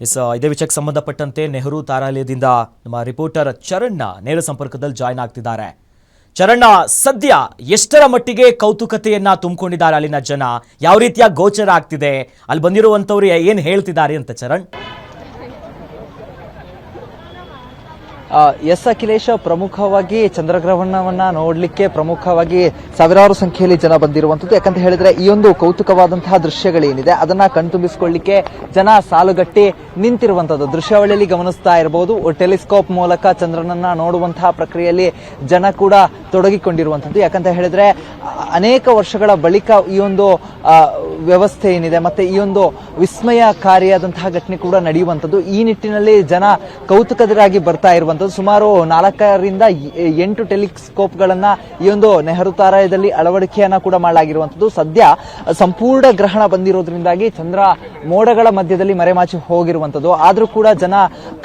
ಇದೇ ವಿಷಯಕ್ಕೆ ಸಂಬಂಧಪಟ್ಟಂತೆ ನೆಹರು ತಾರಾಲಯದಿಂದ ನಮ್ಮ ರಿಪೋರ್ಟರ್ ಚರಣ್ ನೇರ ಸಂಪರ್ಕದಲ್ಲಿ ಜಾಯ್ನ್ ಆಗ್ತಿದ್ದಾರೆ. ಚರಣ್, ಸದ್ಯ ಎಷ್ಟರ ಮಟ್ಟಿಗೆ ಕೌತುಕತೆಯನ್ನ ತುಂಬಿಕೊಂಡಿದ್ದಾರೆ ಅಲ್ಲಿನ ಜನ, ಯಾವ ರೀತಿಯ ಗೋಚರ ಆಗ್ತಿದೆ, ಅಲ್ಲಿ ಬಂದಿರುವಂತವ್ರು ಏನ್ ಹೇಳ್ತಿದ್ದಾರೆ ಅಂತ ಚರಣ್? ಎಸ್ ಅಖಿಲೇಶ್, ಪ್ರಮುಖವಾಗಿ ಚಂದ್ರಗ್ರಹಣವನ್ನ ನೋಡ್ಲಿಕ್ಕೆ ಪ್ರಮುಖವಾಗಿ ಸಾವಿರಾರು ಸಂಖ್ಯೆಯಲ್ಲಿ ಜನ ಬಂದಿರುವಂತದ್ದು. ಯಾಕಂತ ಹೇಳಿದ್ರೆ ಈ ಒಂದು ಕೌತುಕವಾದಂತಹ ದೃಶ್ಯಗಳೇನಿದೆ ಅದನ್ನ ಕಣ್ತುಂಬಿಸಿಕೊಳ್ಳಿಕ್ಕೆ ಜನ ಸಾಲುಗಟ್ಟಿ ನಿಂತಿರುವಂತದ್ದು ದೃಶ್ಯಾವಳಿಯಲ್ಲಿ ಗಮನಿಸ್ತಾ ಇರಬಹುದು. ಟೆಲಿಸ್ಕೋಪ್ ಮೂಲಕ ಚಂದ್ರನನ್ನ ನೋಡುವಂತಹ ಪ್ರಕ್ರಿಯೆಯಲ್ಲಿ ಜನ ಕೂಡ ತೊಡಗಿಕೊಂಡಿರುವಂತದ್ದು. ಯಾಕಂತ ಹೇಳಿದ್ರೆ ಅನೇಕ ವರ್ಷಗಳ ಬಳಿಕ ಈ ಒಂದು ವ್ಯವಸ್ಥೆ ಏನಿದೆ ಮತ್ತೆ ಈ ಒಂದು ವಿಸ್ಮಯಕಾರಿಯಾದಂತಹ ಘಟನೆ ಕೂಡ ನಡೆಯುವಂತದ್ದು. ಈ ನಿಟ್ಟಿನಲ್ಲಿ ಜನ ಕೌತುಕರಾಗಿ ಬರ್ತಾ ಇರುವಂತದ್ದು. ಸುಮಾರು 4 ರಿಂದ 8 ಟೆಲಿಸ್ಕೋಪ್ ಗಳನ್ನ ಈ ಒಂದು ನೆಹರು ತಾರಾಲಯದಲ್ಲಿ ಅಳವಡಿಕೆಯನ್ನ ಕೂಡ ಮಾಡಲಾಗಿರುವಂತದ್ದು. ಸದ್ಯ ಸಂಪೂರ್ಣ ಗ್ರಹಣ ಬಂದಿರೋದ್ರಿಂದಾಗಿ ಚಂದ್ರ ಮೋಡಗಳ ಮಧ್ಯದಲ್ಲಿ ಮರೆಮಾಚಿ ಹೋಗಿರುವಂತದ್ದು. ಆದ್ರೂ ಕೂಡ ಜನ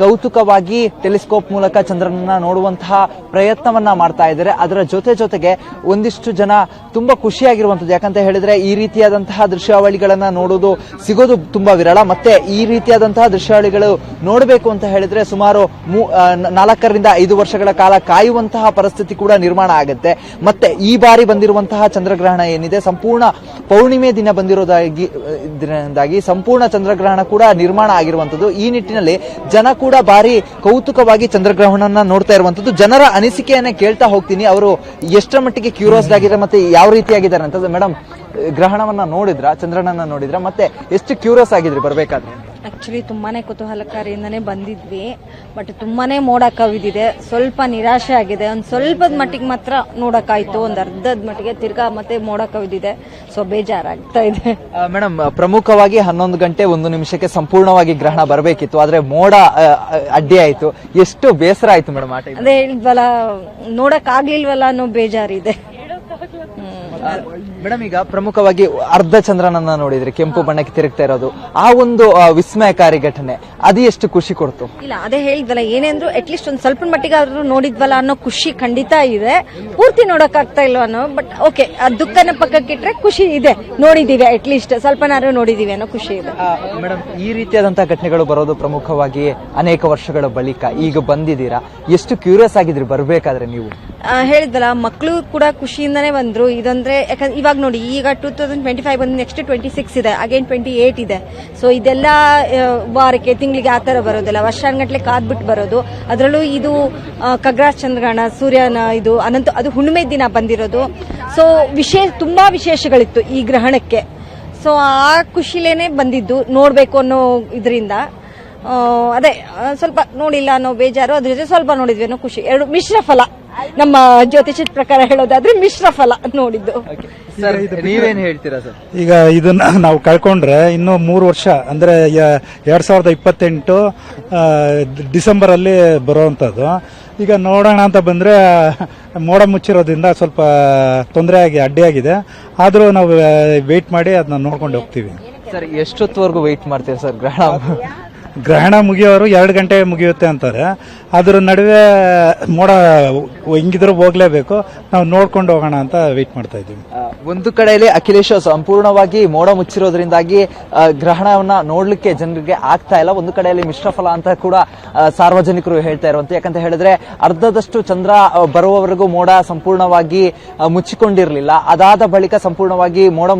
ಕೌತುಕವಾಗಿ ಟೆಲಿಸ್ಕೋಪ್ ಮೂಲಕ ಚಂದ್ರನನ್ನ ನೋಡುವಂತಹ ಪ್ರಯತ್ನವನ್ನ ಮಾಡ್ತಾ ಇದ್ದಾರೆ. ಅದರ ಜೊತೆಗೆ ಒಂದಿಷ್ಟು ಜನ ತುಂಬಾ ಖುಷಿಯಾಗಿರುವಂತದ್ದು. ಯಾಕಂತ ಹೇಳಿದ್ರೆ ಈ ರೀತಿಯಾದಂತಹ ದೃಶ್ಯಾವಳಿಗಳನ್ನ ನೋಡೋದು ಸಿಗೋದು ತುಂಬಾ ವಿರಳ. ಮತ್ತೆ ಈ ರೀತಿಯಾದಂತಹ ದೃಶ್ಯಾವಳಿಗಳು ನೋಡಬೇಕು ಅಂತ ಹೇಳಿದ್ರೆ ಸುಮಾರು 4 ರಿಂದ 5 ವರ್ಷಗಳ ಕಾಲ ಕಾಯುವಂತಹ ಪರಿಸ್ಥಿತಿ ಕೂಡ ನಿರ್ಮಾಣ ಆಗುತ್ತೆ. ಮತ್ತೆ ಈ ಬಾರಿ ಬಂದಿರುವಂತಹ ಚಂದ್ರಗ್ರಹಣ ಏನಿದೆ ಸಂಪೂರ್ಣ ಪೌರ್ಣಿಮೆ ದಿನ ಬಂದಿರೋದಾಗಿ ಸಂಪೂರ್ಣ ಚಂದ್ರಗ್ರಹಣ ಕೂಡ ನಿರ್ಮಾಣ ಆಗಿರುವಂತದ್ದು. ಈ ನಿಟ್ಟಿನಲ್ಲಿ ಜನ ಕೂಡ ಬಾರಿ ಕೌತುಕವಾಗಿ ಚಂದ್ರಗ್ರಹಣವನ್ನ ನೋಡ್ತಾ ಇರುವಂತದ್ದು. ಜನರ ಅನಿಸಿಕೆಯನ್ನ ಕೇಳ್ತಾ ಹೋಗ್ತೀನಿ, ಅವರು ಎಷ್ಟರ ಮಟ್ಟಿಗೆ ಕ್ಯೂರಿಯಾಸ್ ಆಗಿದ್ದಾರೆ ಮತ್ತೆ ಯಾವ ರೀತಿಯಾಗಿದ್ದಾರೆ ಅಂತ. ಮೇಡಮ್, ಗ್ರಹಣವನ್ನ ನೋಡಿದ್ರ, ಚಂದ್ರನನ್ನ ನೋಡಿದ್ರ, ಮತ್ತೆ ಎಷ್ಟು ಕ್ಯೂರಿಯಸ್ ಆಗಿದ್ರಿ ಬರ್ಬೇಕಾದ್ರೆ? ಆಕ್ಚುಲಿ ತುಂಬಾನೇ ಕುತೂಹಲಕಾರಿಯಿಂದಾನೇ ಬಂದಿದ್ವಿ. ಬಟ್ ತುಂಬಾನೇ ಮೋಡ ಕವಿದಿದೆ, ಸ್ವಲ್ಪ ನಿರಾಶೆ ಆಗಿದೆ. ಒಂದ್ ಸ್ವಲ್ಪದ ಮಟ್ಟಿಗೆ ಮಾತ್ರ ನೋಡಕ್ಕಾಯ್ತು, ಒಂದ್ ಅರ್ಧದ ಮಟ್ಟಿಗೆ ತಿರ್ಗಾ ಮತ್ತೆ ಮೋಡ ಕವಿದಿದೆ. ಸೊ ಬೇಜಾರಾಗ್ತಾ ಇದೆ. ಮೇಡಮ್, ಪ್ರಮುಖವಾಗಿ 11 ಗಂಟೆ 1 ನಿಮಿಷಕ್ಕೆ ಸಂಪೂರ್ಣವಾಗಿ ಗ್ರಹಣ ಬರಬೇಕಿತ್ತು, ಆದ್ರೆ ಮೋಡ ಅಡ್ಡಿ ಆಯ್ತು. ಎಷ್ಟು ಬೇಸರ ಆಯ್ತು ಮೇಡಮ್ ಆ ಟೈಮ್? ಅದೇ ಹೇಳಿದ್ವಲ್ಲ, ನೋಡಕ್ ಆಗ್ಲಿಲ್ವಲ್ಲ ಅನ್ನೋ ಬೇಜಾರಿದೆ. ಮೇಡಮ್, ಈಗ ಪ್ರಮುಖವಾಗಿ ಅರ್ಧ ಚಂದ್ರನನ್ನ ನೋಡಿದ್ರಿ, ಕೆಂಪು ಬಣ್ಣಕ್ಕೆ ತಿರುಗ್ತಾ ಇರೋದು, ಆ ಒಂದು ವಿಸ್ಮಯಕಾರಿ ಘಟನೆ ಅದು ಎಷ್ಟು ಖುಷಿ ಕೊಡ್ತು? ಇಲ್ಲ, ಅದೇ ಹೇಳಿದ್ವಲ್ಲ, ಏನೇಂದ್ರು ಅಟ್ಲೀಸ್ಟ್ ಒಂದ್ ಸ್ವಲ್ಪ ಮಟ್ಟಿಗೆ ಆದ್ರೂ ನೋಡಿದ್ವಲ್ಲ ಅನ್ನೋ ಖುಷಿ ಖಂಡಿತ ಇದೆ. ಪೂರ್ತಿ ನೋಡಕ್ ಆಗ್ತಾ ಇಲ್ವ ಅನ್ನೋ, ಬಟ್ ಓಕೆ, ಆ ದುಃಖನ ಪಕ್ಕಕ್ಕಿಟ್ರೆ ಖುಷಿ ಇದೆ. ನೋಡಿದೀವಿ, ಅಟ್ಲೀಸ್ಟ್ ಸ್ವಲ್ಪನಾದ್ರೂ ನೋಡಿದೀವಿ ಅನ್ನೋ ಖುಷಿ ಇದೆ. ಮೇಡಮ್, ಈ ರೀತಿಯಾದಂತಹ ಘಟನೆಗಳು ಬರೋದು ಪ್ರಮುಖವಾಗಿ ಅನೇಕ ವರ್ಷಗಳ ಬಳಿಕ. ಈಗ ಬಂದಿದ್ದೀರಾ, ಎಷ್ಟು ಕ್ಯೂರಿಯಸ್ ಆಗಿದ್ರಿ ಬರ್ಬೇಕಾದ್ರೆ ನೀವು? ಹೇಳಿದ್ವಲ್ಲ, ಮಕ್ಕಳು ಕೂಡ ಖುಷಿಯಿಂದಾನೇ ಬಂದ್ರು. ಇದಂದ್ರೆ ಯಾಕಂದ್ರೆ ಇವಾಗ ನೋಡಿ, ಈಗ 2025 ಬಂದು ನೆಕ್ಸ್ಟ್ 26 ಇದೆ, ಅಗೇನ್ 28 ಇದೆ. ಸೊ ಇದೆಲ್ಲ ವಾರಕ್ಕೆ ತಿಂಗಳಿಗೆ ಆತರ ಬರೋದಿಲ್ಲ, ವರ್ಷಾನ್ಗಟ್ಲೆ ಕಾದ್ಬಿಟ್ಟು ಬರೋದು. ಅದರಲ್ಲೂ ಇದು ಖಗ್ರಾಸ ಚಂದ್ರಗ್ರಹಣ, ಸೂರ್ಯನ ಇದು ಅನಂತ, ಅದು ಹುಣ್ಣಿಮೆ ದಿನ ಬಂದಿರೋದು. ಸೊ ತುಂಬಾ ವಿಶೇಷಗಳಿತ್ತು ಈ ಗ್ರಹಣಕ್ಕೆ. ಸೊ ಆ ಖುಷಿಲೇನೆ ಬಂದಿದ್ದು, ನೋಡ್ಬೇಕು ಅನ್ನೋ ಇದರಿಂದ. ಅದೇ ಸ್ವಲ್ಪ ನೋಡಿಲ್ಲ ಅನ್ನೋ ಬೇಜಾರು, ಅದ್ರ ಜೊತೆ ಸ್ವಲ್ಪ ನೋಡಿದ್ವಿ ಅನ್ನೋ ಖುಷಿ. ಎರಡು ಮಿಶ್ರ ಫಲ, ನಮ್ಮ ಜ್ಯೋತಿಷದ ಪ್ರಕಾರ ಹೇಳೋದಾದ್ರೆ ಮಿಶ್ರ ಫಲ ನೋಡಿದ್ದು. ನೀವೇನ್ ಹೇಳ್ತೀರಾ ಸರ್? ಈಗ ಇದನ್ನ ನಾವು ಕಳ್ಕೊಂಡ್ರೆ ಇನ್ನು 3 ವರ್ಷ ಅಂದ್ರೆ 2028 ಡಿಸೆಂಬರ್ ಅಲ್ಲಿ ಬರುವಂತದ್ದು. ಈಗ ನೋಡೋಣ ಅಂತ ಬಂದ್ರೆ ಮೋಡ ಮುಚ್ಚಿರೋದ್ರಿಂದ ಸ್ವಲ್ಪ ಅಡ್ಡಿಯಾಗಿದೆ. ಆದ್ರೂ ನಾವು ವೇಟ್ ಮಾಡಿ ಅದನ್ನ ನೋಡ್ಕೊಂಡು ಹೋಗ್ತೀವಿ. ಸರ್, ಎಷ್ಟೊತ್ತವರೆಗೂ ವೇಟ್ ಮಾಡ್ತೀರಾ ಸರ್? ಗ್ರಹಣ ಮುಗಿಯೋರು 2 ಗಂಟೆ ಮುಗಿಯುತ್ತೆ ಅಂತಾರೆ. ಅದ್ರ ನಡುವೆ ಮೋಡ ಹೆಂಗಿದ್ರು ಹೋಗ್ಲೇಬೇಕು, ನಾವು ನೋಡ್ಕೊಂಡು ಹೋಗೋಣ ಅಂತ ವೇಟ್ ಮಾಡ್ತಾ ಇದ್ದೀವಿ. ಒಂದು ಕಡೆಯಲ್ಲಿ ಅಖಿಲೇಶ್, ಸಂಪೂರ್ಣವಾಗಿ ಮೋಡ ಮುಚ್ಚಿರೋದ್ರಿಂದಾಗಿ ಗ್ರಹಣವನ್ನ ನೋಡ್ಲಿಕ್ಕೆ ಜನರಿಗೆ ಆಗ್ತಾ ಇಲ್ಲ. ಒಂದು ಕಡೆಯಲ್ಲಿ ಮಿಶ್ರ ಫಲ ಅಂತ ಕೂಡ ಸಾರ್ವಜನಿಕರು ಹೇಳ್ತಾ ಇರುವಂತೆ. ಯಾಕಂತ ಹೇಳಿದ್ರೆ ಅರ್ಧದಷ್ಟು ಚಂದ್ರ ಬರುವವರೆಗೂ ಮೋಡ ಸಂಪೂರ್ಣವಾಗಿ ಮುಚ್ಚಿಕೊಂಡಿರಲಿಲ್ಲ. ಅದಾದ ಬಳಿಕ ಸಂಪೂರ್ಣವಾಗಿ ಮೋಡ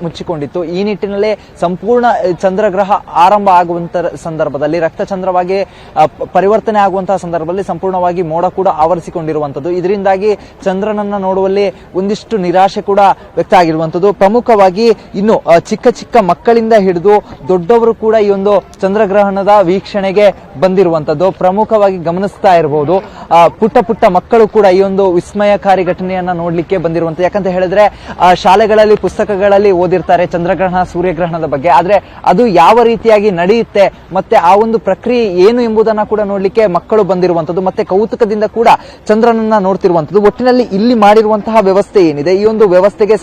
ಮುಚ್ಚಿಕೊಂಡಿತ್ತು. ಈ ನಿಟ್ಟಿನಲ್ಲಿ ಸಂಪೂರ್ಣ ಚಂದ್ರಗ್ರಹ ಆರಂಭ ಆಗುವಂತ ಸಂದರ್ಭದಲ್ಲಿ, ರಕ್ತಚಂದ್ರವಾಗಿ ಪರಿವರ್ತನೆ ಆಗುವಂತಹ ಸಂದರ್ಭದಲ್ಲಿ ಸಂಪೂರ್ಣವಾಗಿ ಮೋಡ ಕೂಡ ಆವರಿಸಿಕೊಂಡಿರುವಂತದ್ದು. ಇದರಿಂದಾಗಿ ಚಂದ್ರನನ್ನ ನೋಡುವಲ್ಲಿ ಒಂದಿಷ್ಟು ನಿರಾಶೆ ಕೂಡ ವ್ಯಕ್ತ ಆಗಿರುವಂತದ್ದು. ಪ್ರಮುಖವಾಗಿ ಇನ್ನು ಚಿಕ್ಕ ಮಕ್ಕಳಿಂದ ಹಿಡಿದು ದೊಡ್ಡವರು ಕೂಡ ಈ ಒಂದು ಚಂದ್ರಗ್ರಹಣದ ವೀಕ್ಷಣೆಗೆ ಬಂದಿರುವಂತದ್ದು ಪ್ರಮುಖವಾಗಿ ಗಮನಿಸ್ತಾ ಇರಬಹುದು. ಪುಟ್ಟ ಮಕ್ಕಳು ಕೂಡ ಈ ಒಂದು ವಿಸ್ಮಯಕಾರಿ ಘಟನೆಯನ್ನ ನೋಡ್ಲಿಕ್ಕೆ ಬಂದಿರುವಂತದ್ದು. ಯಾಕಂತ ಹೇಳಿದ್ರೆ ಶಾಲೆಗಳಲ್ಲಿ, ಪುಸ್ತಕಗಳಲ್ಲಿ ಓದಿರ್ತಾರೆ ಚಂದ್ರಗ್ರಹಣ, ಸೂರ್ಯಗ್ರಹಣದ ಬಗ್ಗೆ. ಆದ್ರೆ ಅದು ಯಾವ ರೀತಿಯಾಗಿ ನಡೆಯುತ್ತೆ ಮತ್ತೆ ಆ ಒಂದು ಪ್ರಕ್ರಿಯೆ ಏನು ಎಂಬುದನ್ನ ಕೂಡ ನೋಡ್ಲಿಕ್ಕೆ ಮಕ್ಕಳು ಬಂದಿರುವಂತದ್ದು. ಮತ್ತೆ ಕೌತುಕದಿಂದ ಕೂಡ ಚಂದ್ರನನ್ನ ನೋಡ್ತಿರುವಂತದ್ದು. ಒಟ್ಟಿನಲ್ಲಿ ಇಲ್ಲಿ ಮಾಡಿರುವಂತಹ ವ್ಯವಸ್ಥೆ ಏನಿದೆ, ಈ ಒಂದು ವ್ಯವಸ್ಥೆಗೆ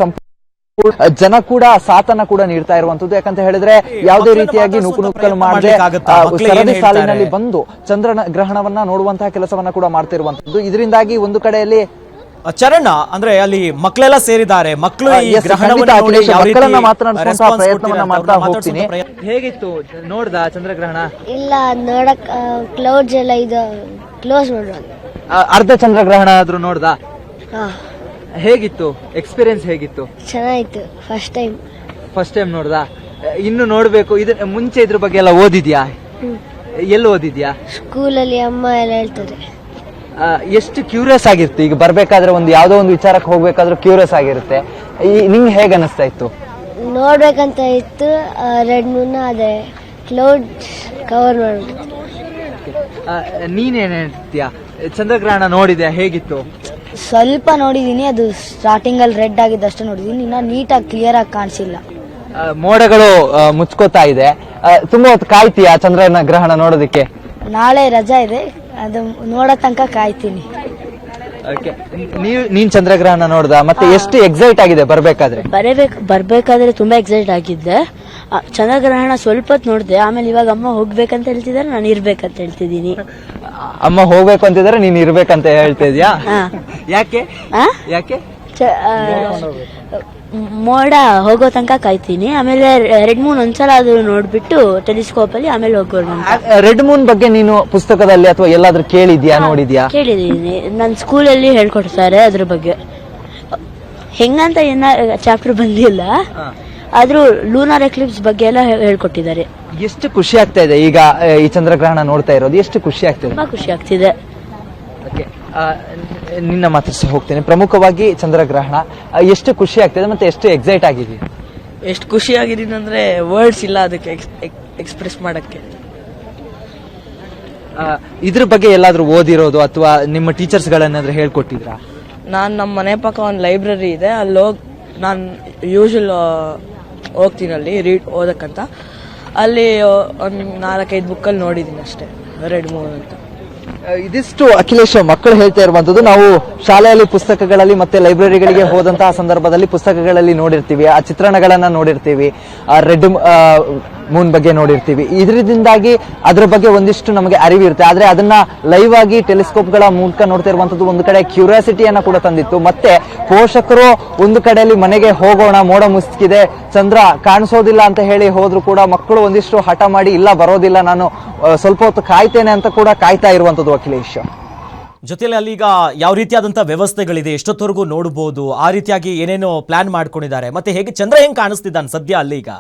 ಜನ ಕೂಡ ಸಾಥನ್ನ ಕೂಡ ನೀಡ್ತಾ ಇರುವಂತದ್ದು. ಯಾಕಂತ ಹೇಳಿದ್ರೆ ಯಾವುದೇ ರೀತಿಯಾಗಿ ನೂಕುನುಗ್ಗಲು ಮಾಡದೆ ಸರದಿ ಸಾಲಿನಲ್ಲಿ ಬಂದು ಚಂದ್ರನ ಗ್ರಹಣವನ್ನ ನೋಡುವಂತಹ ಕೆಲಸವನ್ನ ಕೂಡ ಮಾಡ್ತಿರುವಂತದ್ದು. ಇದರಿಂದಾಗಿ ಒಂದು ಕಡೆಯಲ್ಲಿ ಚರಣ ಅಂದ್ರೆ ಅಲ್ಲಿ ಮಕ್ಕಳೆಲ್ಲ ಸೇರಿದ್ದಾರೆ, ಮಕ್ಕಳು ಈ Yes, ಗ್ರಹಣವನ್ನು ಖಂಡಿತ ನೋಡಿ ಅಖಿಲೇಶ್, ಯಾವ ರೀತಿ ಮಕ್ಕಳನ್ನ ಮಾತನಾಡಿಸುವಂತಹ response ಪ್ರಯತ್ನವನ್ನ ಕೊಡ್ತಿದ್ದಾರೆ ಮಾಡ್ತಾ ಅಂತ ಹೋಗ್ತೀನಿ. ಮಾತಾಡ್ಸುವಂತ ಹೇಗಿತ್ತು ನೋಡ್ದ ಚಂದ್ರಗ್ರಹಣ? ಇಲ್ಲ ನೋಡಕ್ ಕ್ಲೌಡ್ಸ್ ಎಲ್ಲ ಇದು ಕ್ಲೋಸ್ ಮಾಡೋದು. ಅರ್ಧ ಚಂದ್ರಗ್ರಹಣ ಆದ್ರೂ ನೋಡ್ದ? ಹಾ ಹೇಗಿತ್ತು ಎಕ್ಸ್ಪೀರಿಯನ್ಸ್ ಹೇಗಿತ್ತು? ಚೆನ್ನಾಗಿತ್ತು. First time. ಫಸ್ಟ್ ಟೈಮ್ ನೋಡ್ದ? ಇನ್ನು ನೋಡ್ಬೇಕು. ಮುಂಚೆ ಇದ್ರ ಬಗ್ಗೆ ಎಲ್ಲ ಓದಿದ್ಯಾ? ಎಲ್ಲಿ ಓದಿದ್ಯಾ? ಸ್ಕೂಲಲ್ಲಿ ಅಮ್ಮ ಎಲ್ಲ ಹೇಳ್ತಾರೆ. ಎಷ್ಟು ಕ್ಯೂರಿಯಸ್ ಆಗಿರುತ್ತೆ ಈಗ ಬರ್ಬೇಕಾದ್ರೆ, ಒಂದು ಯಾವ್ದೋ ಒಂದು ವಿಚಾರಕ್ಕೆ ಹೋಗ್ಬೇಕಾದ್ರೂ ಕ್ಯೂರಿಯಸ್ ಆಗಿರುತ್ತೆ. ನಿಂಗೆ ಹೇಗೆ ಅನಿಸ್ತಾ ಇತ್ತು? ನೋಡ್ಬೇಕಂತ ಇತ್ತು. ರೆಡ್ ಮೂನ್ ಅದೇ ಕ್ಲೌಡ್ ಕವರ್ ಮಾಡ್ಬಿಟ್ಟು. ನೀನೇನ್ ಹೇಳ್ತೀಯಾ? ಚಂದ್ರಗ್ರಹಣ ನೋಡಿದ್ಯಾ? ಹೇಗಿತ್ತು? ಸ್ವಲ್ಪ ನೋಡಿದೀನಿ, ಅದು ಸ್ಟಾರ್ಟಿಂಗ್ ಅಲ್ಲಿ ರೆಡ್ ಆಗಿದ್ದಷ್ಟೇ ನೋಡಿದೀನಿ. ಇನ್ನ ನೀಟಾಗಿ ಕ್ಲಿಯರ್ ಆಗಿ ಕಾಣಿಸಿಲ್ಲ. ಮೋಡಗಳು ಮುಚ್ಕೋತಾ ಇದೆ. ತುಂಬಾ ಹೊತ್ತು ಕಾಯ್ತೀಯಾ ಚಂದ್ರನ ಗ್ರಹಣ ನೋಡೋದಕ್ಕೆ? ನಾಳೆ ರಜಾ ಇದೆ, ಅದು ನೋಡೋ ತನಕ ಕಾಯ್ತೀನಿ. ನೀನ್ ಚಂದ್ರಗ್ರಹಣ ನೋಡ್ದ? ಮತ್ತೆ ಎಷ್ಟು ಎಕ್ಸೈಟ್ ಆಗಿದೆ ಬರ್ಬೇಕಾದ್ರೆ? ಬರ್ಬೇಕಾದ್ರೆ ತುಂಬಾ ಎಕ್ಸೈಟ್ ಆಗಿದ್ದೆ. ಚಂದ್ರಗ್ರಹಣ ಸ್ವಲ್ಪ ಹೊತ್ತು ನೋಡಿದೆ, ಆಮೇಲೆ ಇವಾಗ ಅಮ್ಮ ಹೋಗ್ಬೇಕಂತ ಹೇಳ್ತಿದ್ದಾರೆ, ನಾನು ಇರ್ಬೇಕಂತ ಹೇಳ್ತಿದ್ದೀನಿ. ಅಮ್ಮ ಹೋಗ್ಬೇಕು ಅಂತಿದ್ರೆ ನೀನ್ ಇರ್ಬೇಕಂತ ಹೇಳ್ತಿದ್ಯಾ? ಹಾ. ಯಾಕೆ? ಆ? ಯಾಕೆ? ಮೋಡ ಹೋಗೋ ತನಕ ಕಾಯ್ತೀನಿ, ಆಮೇಲೆ ರೆಡ್ ಮೂನ್ ಒಂದ್ಸಲ ಅದು ನೋಡ್ಬಿಟ್ಟು ಟೆಲಿಸ್ಕೋಪ್ ಅಲ್ಲಿ ಆಮೇಲೆ ಹೋಗೋಣ ಅಂತ. ರೆಡ್ ಮೂನ್ ಬಗ್ಗೆ ನೀನು ಪುಸ್ತಕದಲ್ಲಿ ಅಥವಾ ಎಲ್ಲಾದ್ರೂ ಕೇಳಿದ್ಯಾ, ನೋಡಿದ್ಯಾ? ಕೇಳಿದೀನಿ, ನನ್ನ ಸ್ಕೂಲಲ್ಲಿ ಹೇಳ್ಕೊಡ್ತಾರೆ ಅದ್ರ ಬಗ್ಗೆ. ಹೆಂಗಂತ ಏನ ಚಾಪ್ಟರ್ ಬಂದಿಲ್ಲ, ಆದ್ರೂ ಲೂನಾರ್ ಎಕ್ಲಿಪ್ಸ್ ಬಗ್ಗೆ ಎಲ್ಲ ಹೇಳ್ಕೊಟ್ಟಿದ್ದಾರೆ. ಎಷ್ಟು ಖುಷಿ ಆಗ್ತಾ ಇದೆ ಈಗ ಈ ಚಂದ್ರಗ್ರಹಣ ನೋಡ್ತಾ ಇರೋದು? ಎಷ್ಟು ಖುಷಿ ಆಗ್ತಿದೆ? ತುಂಬಾ ಖುಷಿ ಆಗ್ತಿದೆ. ನಿನ್ನ ಮಾತಾಡ್ಸಿ ಹೋಗ್ತೇನೆ. ಪ್ರಮುಖವಾಗಿ ಚಂದ್ರಗ್ರಹಣ ಎಷ್ಟು ಖುಷಿ ಆಗ್ತಿದೆ ಮತ್ತೆ ಎಷ್ಟು ಎಕ್ಸೈಟ್ ಆಗಿದೆಯಾ? ಎಷ್ಟು ಖುಷಿ ಆಗಿದ್ದೀನಿ ಅಂದ್ರೆ ವರ್ಡ್ಸ್ ಇಲ್ಲ ಅದಕ್ಕೆ ಎಕ್ಸ್ಪ್ರೆಸ್ ಮಾಡಕ್ಕೆ. ಇದ್ರ ಬಗ್ಗೆ ಎಲ್ಲಾದ್ರೂ ಓದಿರೋದು ಅಥವಾ ನಿಮ್ಮ ಟೀಚರ್ಸ್ ಗಳನ್ನಾದ್ರೂ ಹೇಳ್ಕೊಟ್ಟಿದ್ರಾ? ನಾನು ನಮ್ಮ ಮನೆ ಪಕ್ಕ ಒಂದು ಲೈಬ್ರರಿ ಇದೆ, ಅಲ್ಲಿ ಹೋಗಿ ನಾನು ಯೂಶುವಲ್ ಹೋಗ್ತೀನಿ ಅಲ್ಲಿ ಓದಕ್ಕಂತ. ಅಲ್ಲಿ ಒಂದು 4-5 ಬುಕ್ಕಲ್ಲಿ ನೋಡಿದ್ದೀನಿ ಅಷ್ಟೇ ರೆಡ್ ಮೂನ್ ಅಂತ. ಇದಿಷ್ಟು ಅಖಿಲೇಶ್ ಮಕ್ಕಳು ಹೇಳ್ತಾ ಇರುವಂತದ್ದು. ನಾವು ಶಾಲೆಯಲ್ಲಿ ಪುಸ್ತಕಗಳಲ್ಲಿ ಮತ್ತೆ ಲೈಬ್ರರಿಗಳಿಗೆ ಹೋದಂತಹ ಸಂದರ್ಭದಲ್ಲಿ ಪುಸ್ತಕಗಳಲ್ಲಿ ನೋಡಿರ್ತೀವಿ, ಆ ಚಿತ್ರಣಗಳನ್ನ ನೋಡಿರ್ತೀವಿ, ಆ ರೆಡ್ ಮೂನ್ ಬಗ್ಗೆ ನೋಡಿರ್ತೀವಿ. ಇದರಿಂದಾಗಿ ಅದ್ರ ಬಗ್ಗೆ ಒಂದಿಷ್ಟು ನಮಗೆ ಅರಿವಿರುತ್ತೆ. ಆದ್ರೆ ಅದನ್ನ ಲೈವ್ ಆಗಿ ಟೆಲಿಸ್ಕೋಪ್ ಗಳ ಮೂಲಕ ನೋಡ್ತಾ ಇರುವಂತದ್ದು ಒಂದು ಕಡೆ ಕ್ಯೂರಿಯಾಸಿಟಿಯನ್ನ ಕೂಡ ತಂದಿತ್ತು. ಮತ್ತೆ ಪೋಷಕರು ಒಂದು ಕಡೆಯಲ್ಲಿ ಮನೆಗೆ ಹೋಗೋಣ, ಮೋಡ ಮುಸ್ಕಿದೆ, ಚಂದ್ರ ಕಾಣಿಸೋದಿಲ್ಲ ಅಂತ ಹೇಳಿ ಹೋದ್ರು ಕೂಡ ಮಕ್ಕಳು ಒಂದಿಷ್ಟು ಹಠ ಮಾಡಿ ಇಲ್ಲ ಬರೋದಿಲ್ಲ, ನಾನು ಸ್ವಲ್ಪ ಹೊತ್ತು ಕಾಯ್ತೇನೆ ಅಂತ ಕೂಡ ಕಾಯ್ತಾ ಇರುವಂತದ್ದು ಅಖಿಲೇಶ್. ಜೊತೆಲಿ ಅಲ್ಲಿ ಈಗ ಯಾವ ರೀತಿಯಾದಂತಹ ವ್ಯವಸ್ಥೆಗಳಿದೆ, ಎಷ್ಟೊತ್ತವರೆಗೂ ನೋಡಬಹುದು, ಆ ರೀತಿಯಾಗಿ ಏನೇನೋ ಪ್ಲಾನ್ ಮಾಡ್ಕೊಂಡಿದ್ದಾರೆ, ಮತ್ತೆ ಹೇಗೆ ಚಂದ್ರ ಹೆಂಗ್ ಕಾಣಿಸ್ತಿದ್ದಾನೆ ಸದ್ಯ ಅಲ್ಲಿ ಈಗ?